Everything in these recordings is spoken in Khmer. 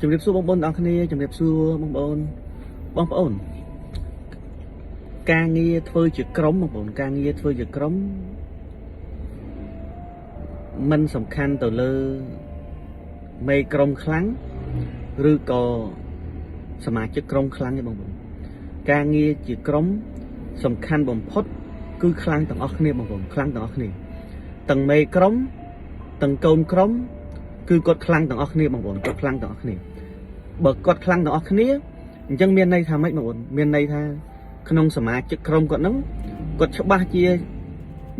ជំរាបសួរបងប្អូនទាំងអស់គ្នាជំរាបសួរបងប្អូនការងារធ្វើជាក្រុមបងប្អូនការងារធ្វើជាក្រុមมันសំខាន់ទៅលើមេក្រុមខ្លាំងឬក៏សមាជិកក្រុមខ្លាំងទេបងប្អូនការងារជាក្រុមសំខាន់បំផុតគឺខ្លាំងទាំងអស់គ្នាបងប្អូនខ្លាំងទាំងអស់គ្នាទាំងមេក្រុមទាំងកូនក្រុមគឺគាត់ខ្លាំងទាំងអស់គ្នាបងប្អូនគាត់ខ្លាំងទាំងអស់គ្នាបើគាត់ខ្លាំងទាំងអស់គ្នាអញ្ចឹងមានន័យថាម៉េចបងប្អូនមានន័យថាក្នុងសមាជិកក្រុមគាត់ហ្នឹងគាត់ច្បាស់ជា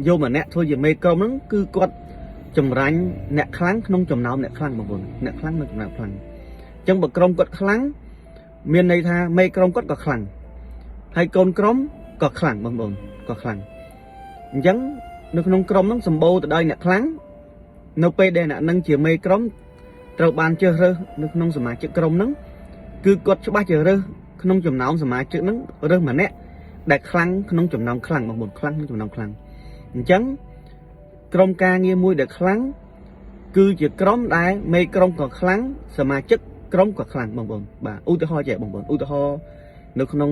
យកម្នាក់ធ្វើជាមេក្រុមហ្នឹងគឺគាត់ចម្រាញ់អ្នកខ្លាំងក្នុងចំណោមអ្នកខ្លាំងបងប្អូនអ្នកខ្លាំងនៅចំណោមខ្លាំងអញ្ចឹងបើក្រុមគាត់ខ្លាំងមានន័យថាមេក្រុមគាត់ក៏ខ្លាំងហើយកូនក្រុមក៏ខ្លាំងបងប្អូនក៏ខ្លាំងអញ្ចឹងនៅក្នុងក្រុមហ្នឹងសម្បូរទៅដោយអ្នកខ្លាំងនៅពេលដែលអ្នកនឹងជាមេក្រុមត្រូវបានជ្រើសរើសនៅក្នុងសមាជិកក្រុមហ្នឹងគឺគាត់ច្បាស់ជារើសក្នុងចំណោមសមាជិកហ្នឹងរើសម្នាក់ដែលខ្លាំងក្នុងចំណោមខ្លាំងបងប្អូនខ្លាំងក្នុងចំណោមខ្លាំងអញ្ចឹងក្រុមការងារមួយដែលខ្លាំងគឺជាក្រុមដែលមេក្រុមក៏ខ្លាំងសមាជិកក្រុមក៏ខ្លាំងបងប្អូនបាទឧទាហរណ៍ចេះបងប្អូនឧទាហរណ៍នៅក្នុង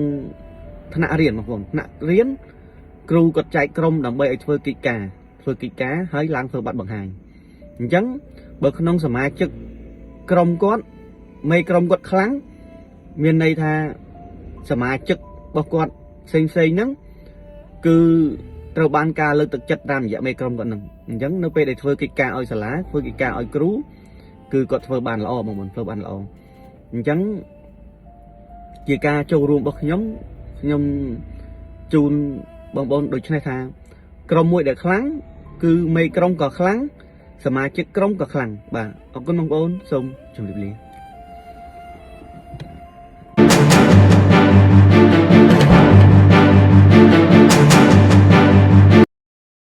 ថ្នាក់រៀនបងប្អូនថ្នាក់រៀនគ្រូគាត់ចែកក្រុមដើម្បីឲ្យធ្វើកិច្ចការហើយឡើងធ្វើបទបង្ហាញអញ្ចឹងបើក្នុងសមាជិកក្រុមគាត់មេក្រុមគាត់ខ្លាំងមានន័យថាសមាជិករបស់គាត់ផ្សេងហ្នឹងគឺត្រូវបានការលើកទឹកចិត្តតាមរយៈមេក្រុមគាត់ហ្នឹងអញ្ចឹងនៅពេលដែលធ្វើកិច្ចការឲ្យសាលាធ្វើកិច្ចការឲ្យគ្រូគឺគាត់ធ្វើបានល្អបងប្អូនធ្វើបានល្អអញ្ចឹងជាការចូលរួមរបស់ខ្ញុំជូនបងប្អូនដូចនេះថាក្រុមមួយដែលខ្លាំងគឺមេក្រុមក៏ខ្លាំងសមាជិកក្រុមក៏ខ្លាំងបាទអរគុណបងប្អូនសូមជម្រាបលា